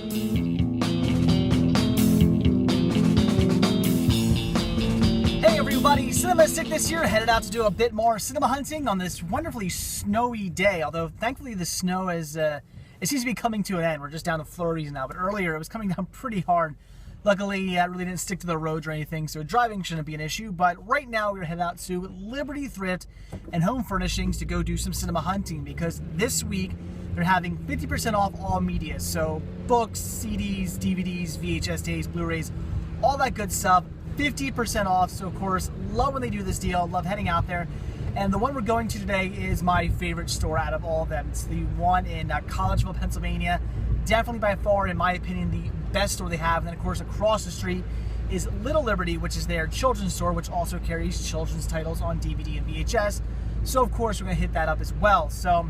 Hey everybody, Cinema Sickness here, headed out to do a bit more cinema hunting on this wonderfully snowy day. Although thankfully the snow is, it seems to be coming to an end. We're just down to flurries now, but earlier it was coming down pretty hard. Luckily, it really didn't stick to the roads or anything, so driving shouldn't be an issue. But right now we're headed out to Liberty Thrift and Home Furnishings to go do some cinema hunting, because this week they're having 50% off all media. So books, CDs, DVDs, VHS tapes, Blu-rays, all that good stuff. 50% off, so of course, love when they do this deal, love heading out there. And the one we're going to today is my favorite store out of all of them. It's the one in Collegeville, Pennsylvania. Definitely by far, in my opinion, the best store they have. And then of course, across the street is Little Liberty, which is their children's store, which also carries children's titles on DVD and VHS. So of course, we're gonna hit that up as well. So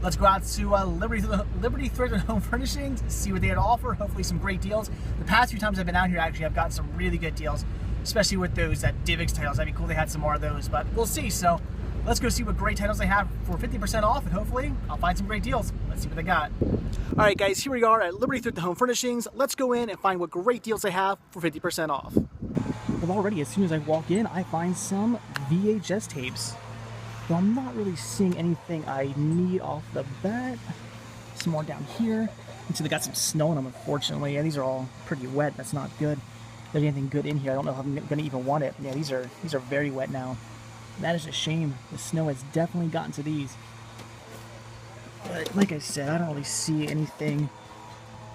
let's go out to Liberty Thrift and Home Furnishings, see what they had to offer, hopefully some great deals. The past few times I've been out here, actually, I've gotten some really good deals, especially with those DivX titles. That'd be cool they had some more of those, but we'll see. So let's go see what great titles they have for 50% off, and hopefully I'll find some great deals. Let's see what they got. All right, guys, here we are at Liberty Thrift and Home Furnishings. Let's go in and find what great deals they have for 50% off. Well, already, as soon as I walk in, I find some VHS tapes. Though I'm not really seeing anything I need off the bat. Some more down here. And so they got some snow on them, unfortunately. Yeah, these are all pretty wet. That's not good. If there's anything good in here, I don't know if I'm going to even want it. Yeah, these are very wet now. That is a shame. The snow has definitely gotten to these. But like I said, I don't really see anything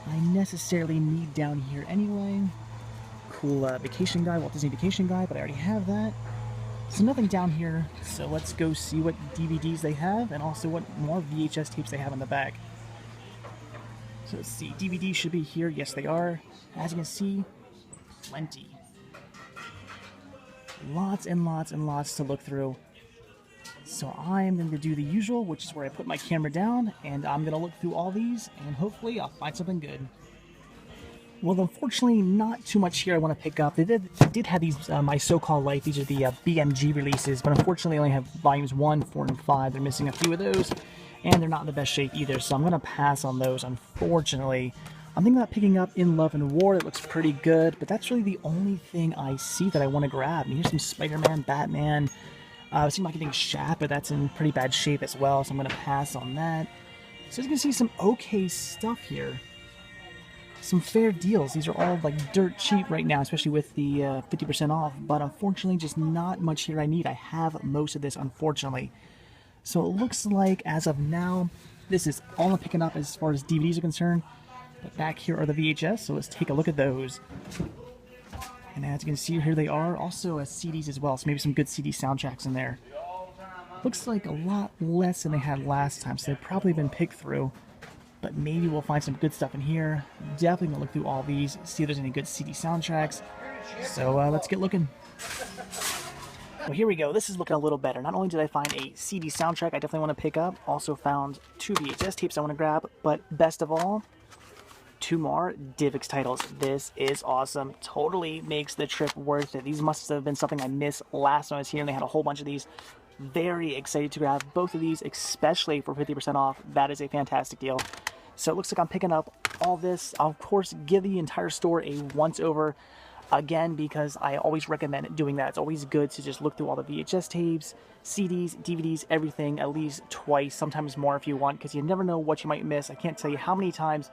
I necessarily need down here anyway. Cool vacation guide, Walt Disney Vacation Guide, but I already have that. So nothing down here, so let's go see what DVDs they have and also what more VHS tapes they have in the back. So let's see, DVDs should be here. Yes, they are. As you can see, plenty. Lots and lots and lots to look through. So I'm going to do the usual, which is where I put my camera down, and I'm going to look through all these, and hopefully I'll find something good. Well, unfortunately, not too much here I want to pick up. They did have these, My So-Called Life. These are the BMG releases, but unfortunately, I only have volumes 1, 4, and 5. They're missing a few of those, and they're not in the best shape either, so I'm going to pass on those, unfortunately. I'm thinking about picking up In Love and War. It looks pretty good, but that's really the only thing I see that I want to grab. And here's some Spider-Man, Batman. I was thinking about getting Shaft, but that's in pretty bad shape as well, so I'm going to pass on that. So as you can see, some okay stuff here. Some fair deals. These are all like dirt cheap right now, especially with the 50% off, but unfortunately just not much here I need. I have most of this, unfortunately. So it looks like as of now, this is all I'm picking up as far as DVDs are concerned. But back here are the VHS, so let's take a look at those. And as you can see, here they are. Also CDs as well, so maybe some good CD soundtracks in there. Looks like a lot less than they had last time, so they've probably been picked through. But maybe we'll find some good stuff in here. Definitely gonna look through all these, see if there's any good CD soundtracks. So let's get looking. Well, here we go. This is looking a little better. Not only did I find a CD soundtrack I definitely want to pick up, also found 2 VHS tapes I want to grab, but best of all, 2 more DivX titles. This is awesome. Totally makes the trip worth it. These must have been something I missed last time I was here, and they had a whole bunch of these. Very excited to grab both of these, especially for 50% off. That is a fantastic deal. So it looks like I'm picking up all this. I'll, of course, give the entire store a once-over again, because I always recommend doing that. It's always good to just look through all the VHS tapes, CDs, DVDs, everything at least twice, sometimes more if you want, because you never know what you might miss. I can't tell you how many times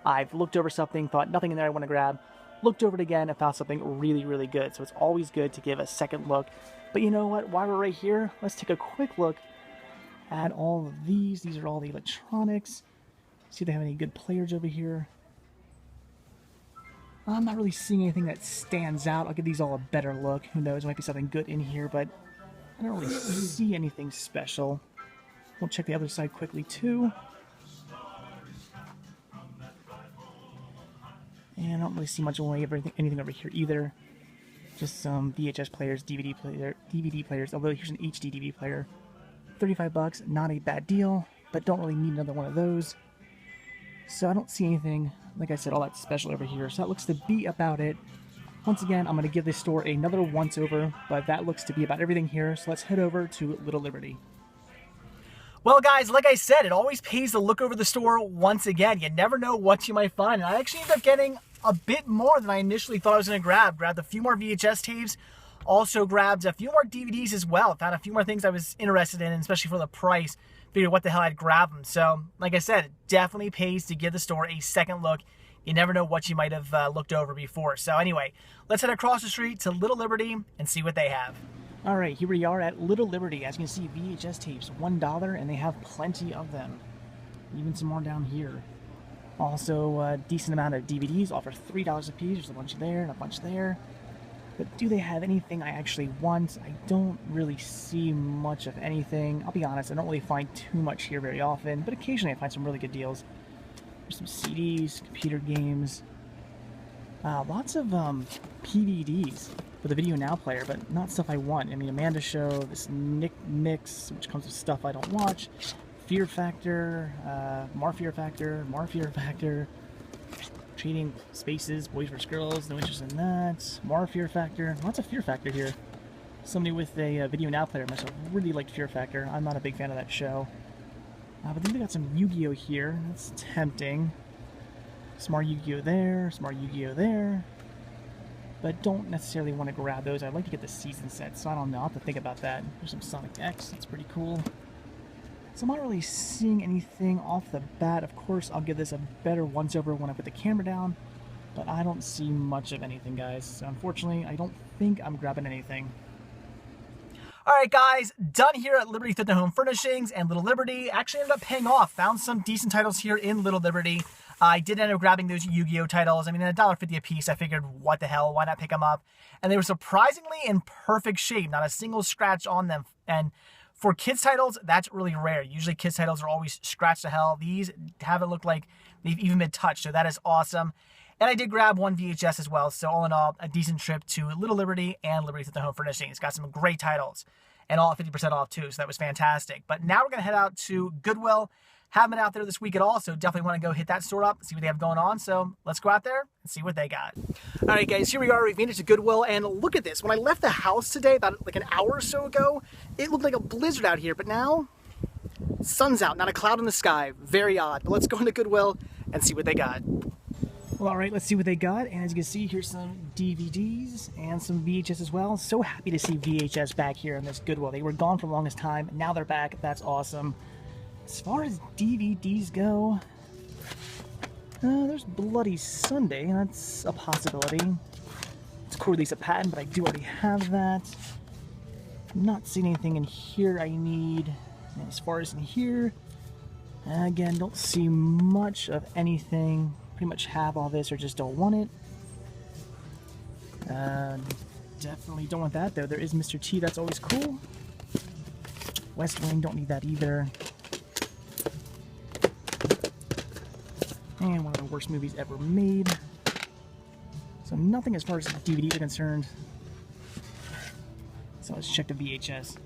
I've looked over something, thought nothing in there I want to grab, looked over it again, and found something really, really good. So it's always good to give a second look. But you know what? While we're right here, let's take a quick look at all of these. These are all the electronics. See if they have any good players over here. I'm not really seeing anything that stands out. I'll give these all a better look. Who knows? There might be something good in here, but I don't really see anything special. We'll check the other side quickly too. And I don't really see much of anything over here either. Just some VHS players, DVD players. Although here's an HD DVD player. $35, not a bad deal, but don't really need another one of those. So I don't see anything, like I said, all that special over here. So that looks to be about it. Once again, I'm going to give this store another once over, but that looks to be about everything here. So let's head over to Little Liberty. Well, guys, like I said, it always pays to look over the store once again. You never know what you might find. And I actually ended up getting a bit more than I initially thought I was going to grab. Grabbed a few more VHS tapes. Also grabbed a few more DVDs as well. Found a few more things I was interested in, especially for the price. Figured what the hell I'd grab them. So, like I said, it definitely pays to give the store a second look. You never know what you might have looked over before. So anyway, let's head across the street to Little Liberty and see what they have. All right, here we are at Little Liberty. As you can see, VHS tapes, $1, and they have plenty of them. Even some more down here. Also, a decent amount of DVDs, all for $3 a piece. There's a bunch there and a bunch there. But do they have anything I actually want? I don't really see much of anything. I'll be honest, I don't really find too much here very often, but occasionally I find some really good deals. There's some CDs, computer games, lots of PVDs for the Video Now player, but not stuff I want. I mean, Amanda Show, this Nick Mix, which comes with stuff I don't watch, Fear Factor, more Fear Factor, Trading Spaces, Boys vs. Girls, no interest in that, more Fear Factor, lots of Fear Factor here. Somebody with a Video Now player must have really liked Fear Factor. I'm not a big fan of that show. But then we got some Yu-Gi-Oh here. That's tempting. Some more Yu-Gi-Oh there, some more Yu-Gi-Oh there. But don't necessarily want to grab those. I'd like to get the season set, so I don't know. I'll have to think about that. There's some Sonic X. That's pretty cool. So I'm not really seeing anything off the bat. Of course, I'll give this a better once-over when I put the camera down. But I don't see much of anything, guys. So unfortunately, I don't think I'm grabbing anything. Alright guys, done here at Liberty Thrift and Home Furnishings and Little Liberty. Actually ended up paying off. Found some decent titles here in Little Liberty. I did end up grabbing those Yu-Gi-Oh titles. I mean, $1.50 a piece. I figured, what the hell, why not pick them up? And they were surprisingly in perfect shape. Not a single scratch on them. And for kids titles, that's really rare. Usually kids titles are always scratched to hell. These haven't looked like they've even been touched, so that is awesome. And I did grab one VHS as well, so all in all, a decent trip to Little Liberty and Liberty Thrift and Home Furnishings. Got some great titles, and all at 50% off too, so that was fantastic. But now we're going to head out to Goodwill. Haven't been out there this week at all, so definitely want to go hit that store up, see what they have going on. So let's go out there and see what they got. All right, guys, here we are. We've made it to Goodwill, and look at this. When I left the house today, about like an hour or so ago, it looked like a blizzard out here, but now sun's out, not a cloud in the sky. Very odd. But let's go into Goodwill and see what they got. Well, all right, let's see what they got. And as you can see, here's some DVDs and some VHS as well. So happy to see VHS back here in this Goodwill. They were gone for the longest time. Now they're back. That's awesome. As far as DVDs go, there's Bloody Sunday. That's a possibility. It's cool release a patent, but I do already have that. I'm not seeing anything in here I need. And as far as in here, again, don't see much of anything. Pretty much have all this or just don't want it. Definitely don't want that though. There is Mr. T, that's always cool. West Wing, don't need that either. And one of the worst movies ever made. So nothing as far as DVDs are concerned. So let's check the VHS.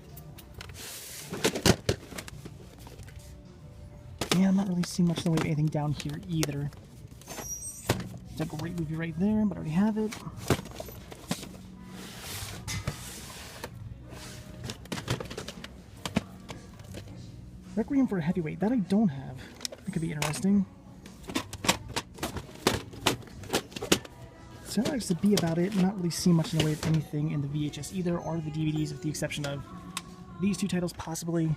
Yeah, I'm not really seeing much in the way of anything down here either. It's a great movie right there, but I already have it. Requiem for a Heavyweight, that I don't have. That could be interesting. So that looks to be about it. Not really seeing much in the way of anything in the VHS either, or the DVDs, with the exception of these two titles possibly.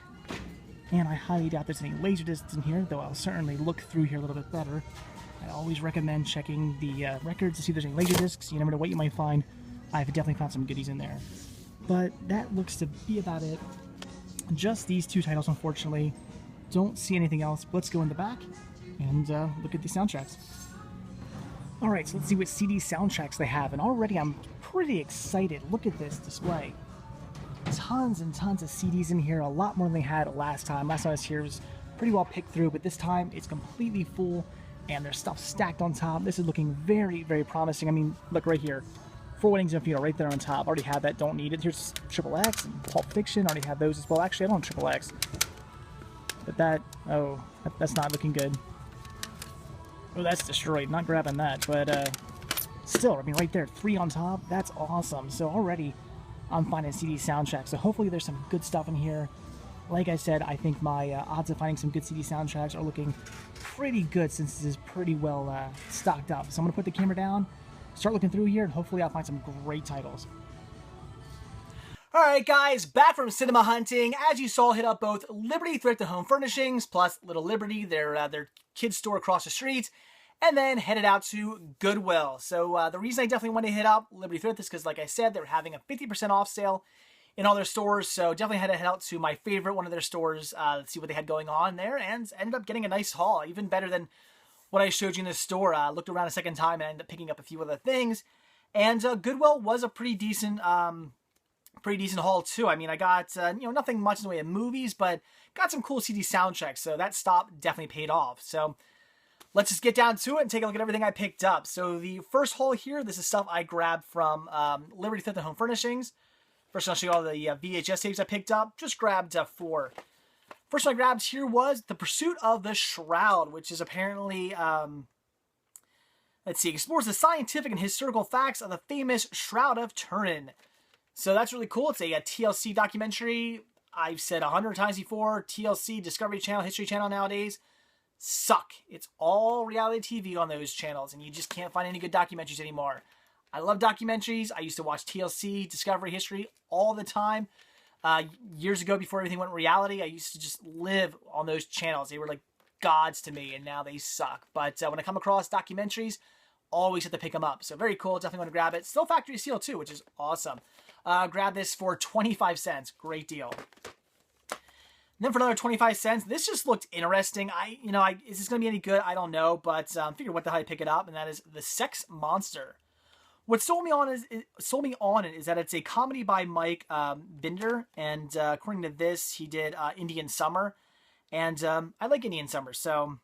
And I highly doubt there's any Laserdiscs in here, though I'll certainly look through here a little bit better. I always recommend checking the records to see if there's any Laserdiscs. You never know what you might find. I've definitely found some goodies in there. But that looks to be about it. Just these two titles, unfortunately. Don't see anything else. But let's go in the back and look at the soundtracks. Alright, so let's see what CD soundtracks they have. And already I'm pretty excited. Look at this display. Tons and tons of CDs in here. A lot more than they had last time. Last time I was here was pretty well picked through, but this time it's completely full. And there's stuff stacked on top. This is looking very, very promising. I mean, look right here. Four Weddings and a Funeral right there on top. Already have that, don't need it. Here's Triple X and Pulp Fiction. Already have those as well. Actually, I don't have Triple X. But that, oh, that's not looking good. Oh, that's destroyed. Not grabbing that. But still, I mean, right there, 3 on top. That's awesome. So already I'm finding CD soundtracks. So hopefully there's some good stuff in here. Like I said, I think my odds of finding some good CD soundtracks are looking pretty good since this is pretty well stocked up. So I'm going to put the camera down, start looking through here, and hopefully I'll find some great titles. Alright guys, back from cinema hunting. As you saw, hit up both Liberty Thrift and Home Furnishings, plus Little Liberty, their kids store across the street, and then headed out to Goodwill. So the reason I definitely want to hit up Liberty Thrift is because, like I said, they were having a 50% off sale in all their stores, so definitely had to head out to my favorite one of their stores to see what they had going on there, and ended up getting a nice haul, even better than what I showed you in the store. Looked around a second time and ended up picking up a few other things, and Goodwill was a pretty decent haul too. I mean, I got nothing much in the way of movies, but got some cool CD soundtracks, so that stop definitely paid off. So let's just get down to it and take a look at everything I picked up. So the first haul here, this is stuff I grabbed from Liberty Thrift and Home Furnishings. First, I'll show you all the VHS tapes I picked up. Just grabbed 4. First one I grabbed here was The Pursuit of the Shroud, which is apparently, explores the scientific and historical facts of the famous Shroud of Turin. So that's really cool. It's a TLC documentary. I've said 100 times before, TLC, Discovery Channel, History Channel nowadays suck. It's all reality TV on those channels, and you just can't find any good documentaries anymore. I love documentaries. I used to watch TLC, Discovery, History all the time. Years ago, before everything went reality, I used to just live on those channels. They were like gods to me, and now they suck. But when I come across documentaries, always have to pick them up. So very cool. Definitely want to grab it. Still factory seal too, which is awesome. Grab this for 25 cents. Great deal. And then for another 25 cents, this just looked interesting. Is this going to be any good? I don't know, but figured what the hell I pick it up, and that is The Sex Monster. What sold me on it is that it's a comedy by Mike Binder, and according to this, he did Indian Summer, and I like Indian Summer, so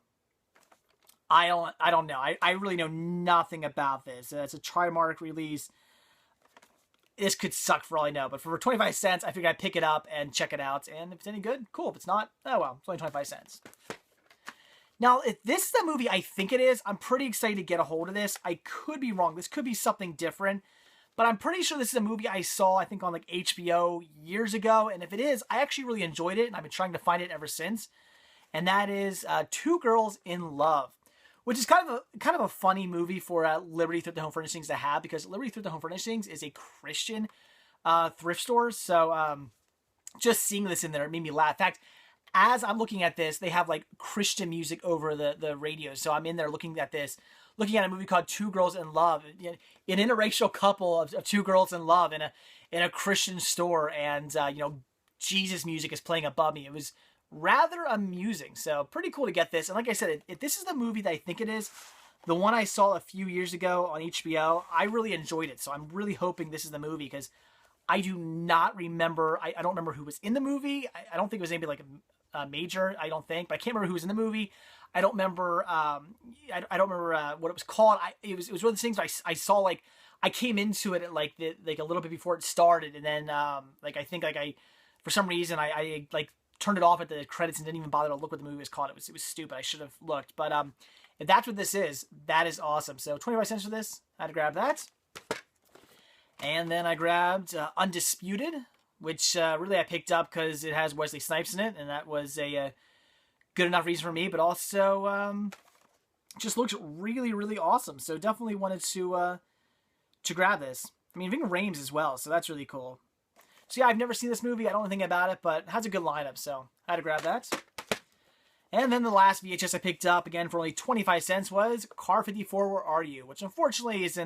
I don't know. I really know nothing about this. It's a Trimark release. This could suck for all I know, but for 25 cents, I figured I'd pick it up and check it out, and if it's any good, cool. If it's not, oh well, it's only 25 cents. Now, if this is the movie I think it is, I'm pretty excited to get a hold of this. I could be wrong. This could be something different. But I'm pretty sure this is a movie I saw, I think, on like HBO years ago. And if it is, I actually really enjoyed it. And I've been trying to find it ever since. And that is Two Girls in Love, which is kind of a funny movie for Liberty Thrift and Home Furnishings to have, because Liberty Thrift and Home Furnishings is a Christian thrift store. So just seeing this in there, it made me laugh. In fact, as I'm looking at this, they have like Christian music over the radio. So I'm in there looking at a movie called Two Girls in Love, an interracial couple of two girls in love in a Christian store, and Jesus music is playing above me. It was rather amusing. So pretty cool to get this. And like I said, if this is the movie that I think it is, the one I saw a few years ago on HBO, I really enjoyed it. So I'm really hoping this is the movie, because I do not remember. I don't remember who was in the movie. I don't think it was anybody like Major, I don't think, but I can't remember who was in the movie. I don't remember. I don't remember what it was called. It was one of those things I saw, like I came into it at like a little bit before it started, and then for some reason I turned it off at the credits and didn't even bother to look what the movie was called. It was stupid. I should have looked, but if that's what this is, that is awesome. So 25 cents for this. I had to grab that, and then I grabbed Undisputed, which really I picked up because it has Wesley Snipes in it, and that was a good enough reason for me, but also just looks really, really awesome. So definitely wanted to grab this. I mean, Ving Rhames as well, so that's really cool. So yeah, I've never seen this movie. I don't know anything about it, but it has a good lineup, so I had to grab that. And then the last VHS I picked up, again for only 25 cents, was Car 54, Where Are You? Which unfortunately is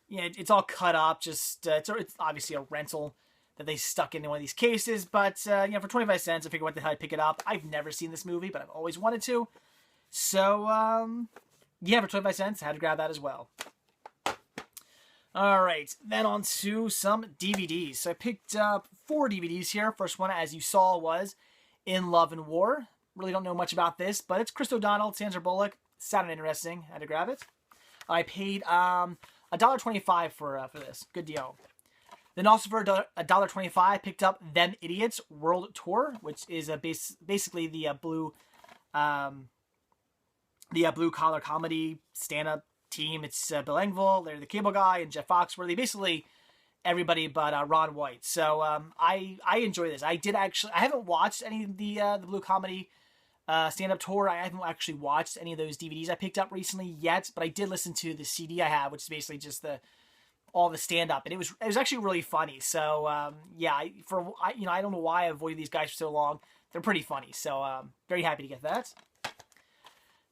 it's all cut up. Just it's obviously a rental that they stuck into one of these cases, but for 25 cents, I figured what the hell I'd pick it up. I've never seen this movie, but I've always wanted to. So for 25 cents, I had to grab that as well. All right, then on to some DVDs. So I picked up 4 DVDs here. First one, as you saw, was In Love and War. Really don't know much about this, but it's Chris O'Donnell, Sandra Bullock. Sounded interesting. I had to grab it. I paid $1.25 for this. Good deal. Then also for $1.25, I picked up Them Idiots World Tour, which is basically the blue collar comedy stand-up team. It's Bill Engvall, Larry the Cable Guy, and Jeff Foxworthy. Basically, everybody but Ron White. So I enjoy this. I haven't watched any of the Blue Comedy stand-up tour. I haven't actually watched any of those DVDs I picked up recently yet, but I did listen to the CD I have, which is basically just all the stand-up, and it was actually really funny. So yeah, I don't know why I avoided these guys for so long. They're pretty funny, so very happy to get that.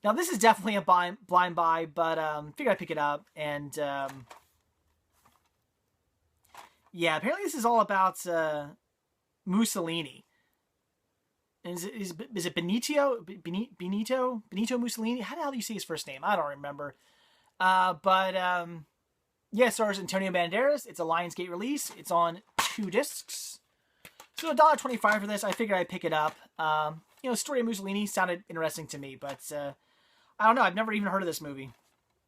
Now this is definitely a blind buy, but figured I'd pick it up, and yeah, apparently this is all about Mussolini. Is it Benito Mussolini? How the hell do you say his first name? I don't remember. Yeah, it stars Antonio Banderas. It's a Lionsgate release. It's on 2 discs. So $1.25 for this. I figured I'd pick it up. Story of Mussolini sounded interesting to me, but I don't know. I've never even heard of this movie.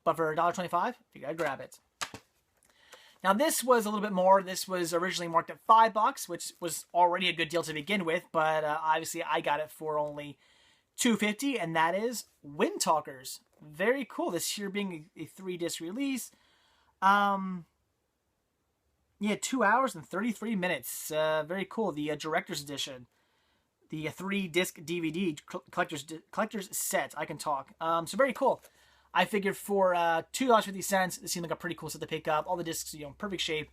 But for $1.25, I figured I'd grab it. Now this was a little bit more. This was originally marked at $5, which was already a good deal to begin with, but obviously I got it for only $2.50, and that is Wind Talkers. Very cool. This here being a 3-disc release. Yeah, 2 hours and 33 minutes. Very cool. The director's edition. The 3-disc DVD collector's set. I can talk. So very cool. I figured for $2.50, this seemed like a pretty cool set to pick up. All the discs, perfect shape.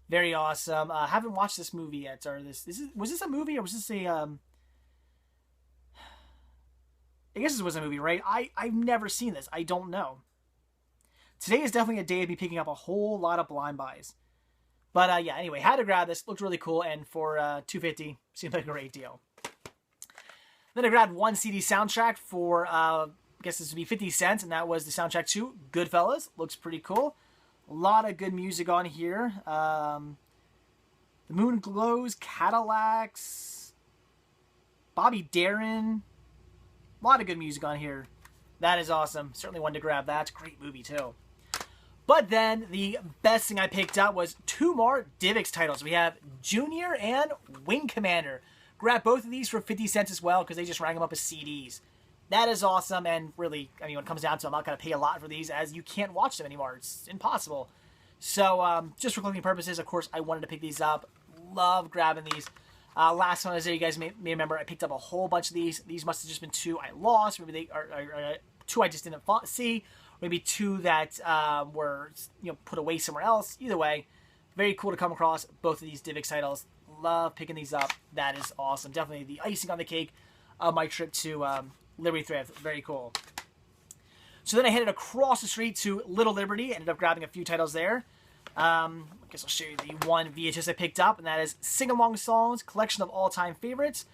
Very awesome. Haven't watched this movie yet. Was this a movie or was this a... I guess this was a movie, right? I've never seen this. I don't know. Today is definitely a day of me picking up a whole lot of blind buys. But yeah, anyway, had to grab this. Looked really cool, and for $2.50, seemed like a great deal. Then I grabbed one CD soundtrack for, I guess this would be 50 cents, and that was the soundtrack to Goodfellas. Looks pretty cool. A lot of good music on here. The Moon Glows, Cadillacs, Bobby Darin. A lot of good music on here. That is awesome. Certainly wanted to grab that. Great movie, too. But then, the best thing I picked up was 2 more DivX titles. We have Junior and Wing Commander. Grab both of these for 50 cents as well, because they just rang them up as CDs. That is awesome, and really, I mean, when it comes down to it, I'm not going to pay a lot for these, as you can't watch them anymore. It's impossible. So, just for collecting purposes, of course, I wanted to pick these up. Love grabbing these. Last one, as you guys may remember, I picked up a whole bunch of these. These must have just been 2 I lost. Maybe they are 2 I just didn't see. Maybe 2 that were put away somewhere else. Either way, very cool to come across both of these DivX titles. Love picking these up. That is awesome. Definitely the icing on the cake of my trip to Liberty Thrift. Very cool. So then I headed across the street to Little Liberty. Ended up grabbing a few titles there. I guess I'll show you the one VHS I picked up, and that is Sing Along Songs, Collection of All-Time Favorites.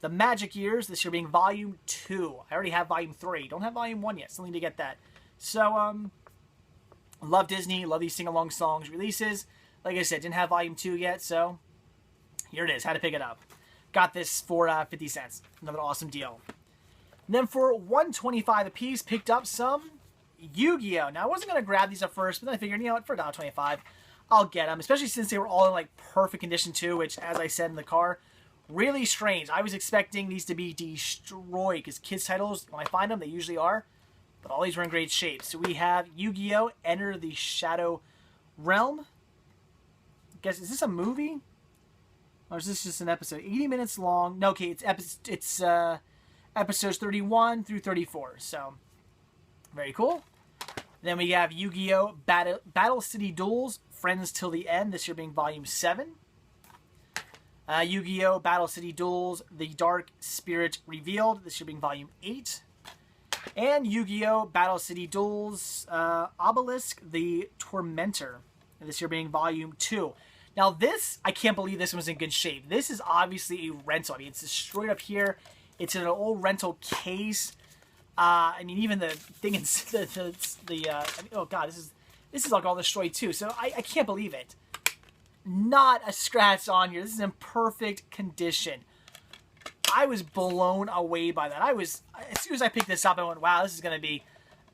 The Magic Years, this year being Volume 2. I already have Volume 3. Don't have Volume 1 yet. Still need to get that. So, love Disney. Love these Sing Along Songs releases. Like I said, didn't have Volume 2 yet, so here it is. Had to pick it up. Got this for 50 cents. Another awesome deal. And then for $1.25 a piece, picked up some Yu-Gi-Oh! Now, I wasn't going to grab these at first, but then I figured, what, for $1.25, I'll get them. Especially since they were all in, perfect condition, too, which, as I said in the car, really strange. I was expecting these to be destroyed, because kids' titles, when I find them, they usually are. But all these were in great shape. So we have Yu-Gi-Oh! Enter the Shadow Realm. I guess, is this a movie? Or is this just an episode? 80 minutes long. No, okay, it's episodes 31 through 34. So, very cool. Then we have Yu-Gi-Oh! Battle City Duels, Friends Till the End. This year being Volume 7. Yu-Gi-Oh! Battle City Duels, The Dark Spirit Revealed. This year being Volume 8. And Yu-Gi-Oh! Battle City Duels, Obelisk, the Tormentor. And this year being Volume 2. Now this, I can't believe this one's in good shape. This is obviously a rental. I mean, it's destroyed up here. It's in an old rental case. I mean, even the thing in oh god, this is like all destroyed too. So I can't believe it. Not a scratch on here. This is in perfect condition. I was blown away by that. As soon as I picked this up, I went, wow, this is going to be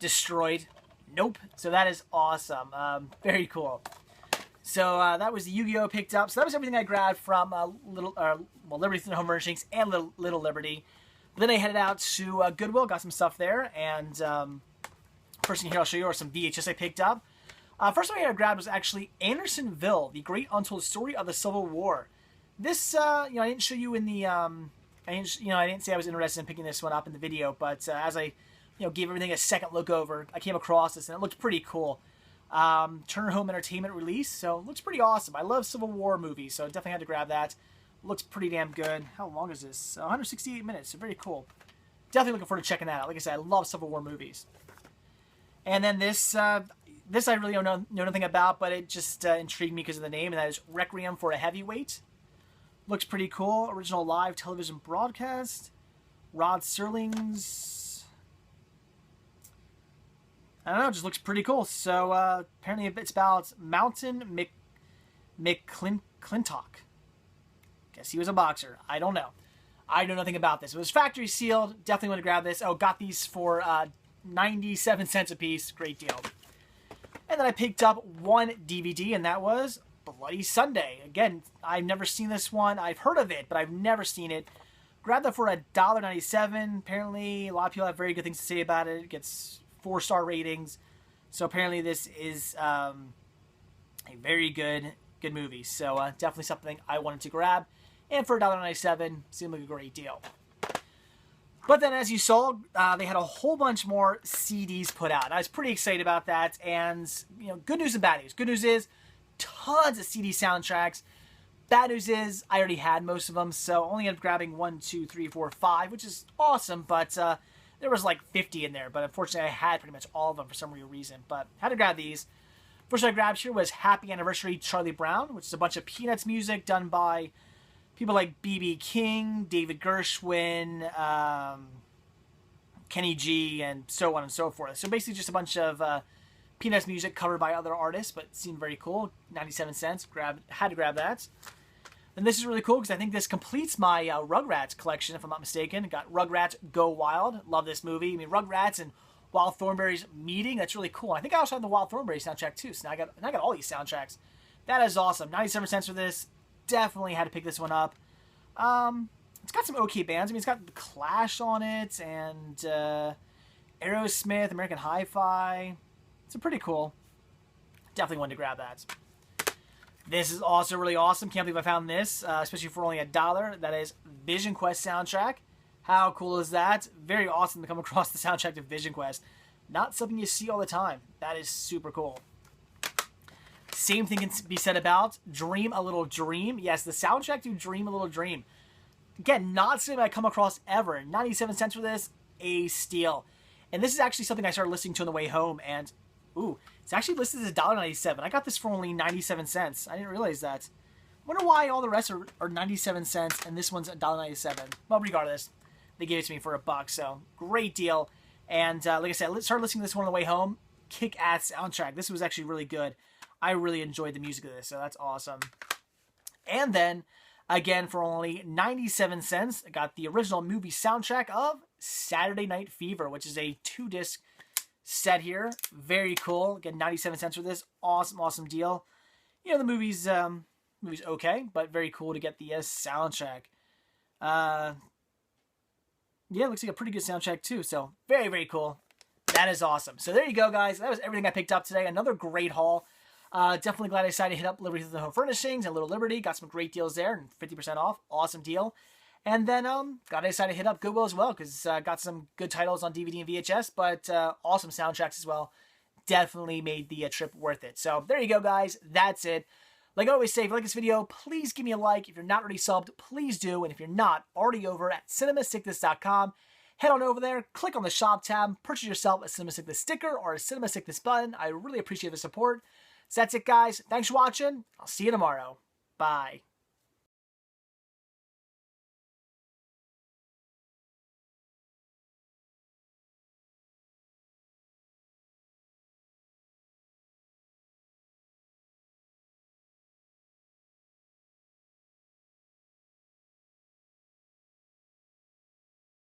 destroyed. Nope. So that is awesome. Very cool. So that was the Yu-Gi-Oh! Picked up. So that was everything I grabbed from Liberty Home Furnishings and Little Liberty. Then I headed out to Goodwill, got some stuff there. And first thing here I'll show you are some VHS I picked up. First one I grabbed was actually Andersonville, the Great Untold Story of the Civil War. This, I didn't show you in the, I didn't say I was interested in picking this one up in the video, but as I, gave everything a second look over, I came across this and it looked pretty cool. Turner Home Entertainment release, so it looks pretty awesome. I love Civil War movies, so definitely had to grab that. Looks pretty damn good. How long is this? 168 minutes, so very cool. Definitely looking forward to checking that out. Like I said, I love Civil War movies. And then this I really don't know nothing about, but it just intrigued me because of the name, and that is Requiem for a Heavyweight. Looks pretty cool. Original live television broadcast. Rod Serling's... I don't know, it just looks pretty cool. So, apparently it's about Mountain McClintock. Guess he was a boxer. I don't know. I know nothing about this. It was factory sealed. Definitely want to grab this. Oh, got these for 97 cents a piece. Great deal. And then I picked up one DVD, and that was Bloody Sunday. Again, I've never seen this one. I've heard of it, but I've never seen it. Grabbed that for $1.97. Apparently, a lot of people have very good things to say about it. It gets 4-star ratings. So apparently this is a very good movie. So definitely something I wanted to grab. And for $1.97, seemed like a great deal. But then, as you saw, they had a whole bunch more CDs put out. I was pretty excited about that. And, good news and bad news. Good news is, tons of CD soundtracks. Bad news is, I already had most of them. So, only ended up grabbing 1, 2, 3, 4, 5, which is awesome. But there was like 50 in there. But unfortunately, I had pretty much all of them for some weird reason. But had to grab these. First one I grabbed here was Happy Anniversary Charlie Brown, which is a bunch of Peanuts music done by people like B.B. King, David Gershwin, Kenny G, and so on and so forth. So basically just a bunch of Peanuts music covered by other artists, but it seemed very cool. 97 cents. Had to grab that. And this is really cool because I think this completes my Rugrats collection, if I'm not mistaken. Got Rugrats Go Wild. Love this movie. I mean, Rugrats and Wild Thornberrys meeting. That's really cool. I think I also have the Wild Thornberry soundtrack too. So now I got all these soundtracks. That is awesome. 97 cents for this. Definitely had to pick this one up. It's got some okay bands. I mean, it's got The Clash on it, and Aerosmith, American Hi-Fi. It's pretty cool. Definitely wanted to grab that. This is also really awesome. Can't believe I found this, especially for only $1. That is Vision Quest soundtrack. How cool is that? Very awesome to come across the soundtrack to Vision Quest. Not something you see all the time. That is super cool. Same thing can be said about Dream a Little Dream. Yes, the soundtrack to Dream a Little Dream. Again, not something I come across ever. 97 cents for this, a steal. And this is actually something I started listening to on the way home. And, ooh, it's actually listed as $1.97. I got this for only 97 cents. I didn't realize that. Wonder why all the rest are 97 cents and this one's $1.97. Well, regardless, they gave it to me for $1. So, great deal. And like I said, I started listening to this one on the way home. Kick-ass soundtrack. This was actually really good. I really enjoyed the music of this, so that's awesome. And then, again, for only 97 cents, I got the original movie soundtrack of Saturday Night Fever, which is a 2-disc set here. Very cool. Again, 97 cents for this. Awesome, awesome deal. The movie's okay, but very cool to get the soundtrack. Yeah, it looks like a pretty good soundtrack too, so very, very cool. That is awesome. So there you go, guys. That was everything I picked up today. Another great haul. Definitely glad I decided to hit up Liberty Home Furnishings and Little Liberty. Got some great deals there and 50% off. Awesome deal. And then glad I decided to hit up Goodwill as well because got some good titles on DVD and VHS, but awesome soundtracks as well. Definitely made the trip worth it. So there you go, guys. That's it. Like I always say, if you like this video, please give me a like. If you're not already subbed, please do. And if you're not already over at CinemaSickness.com, head on over there, click on the shop tab, purchase yourself a CinemaSickness sticker or a CinemaSickness button. I really appreciate the support. So that's it, guys. Thanks for watching. I'll see you tomorrow. Bye.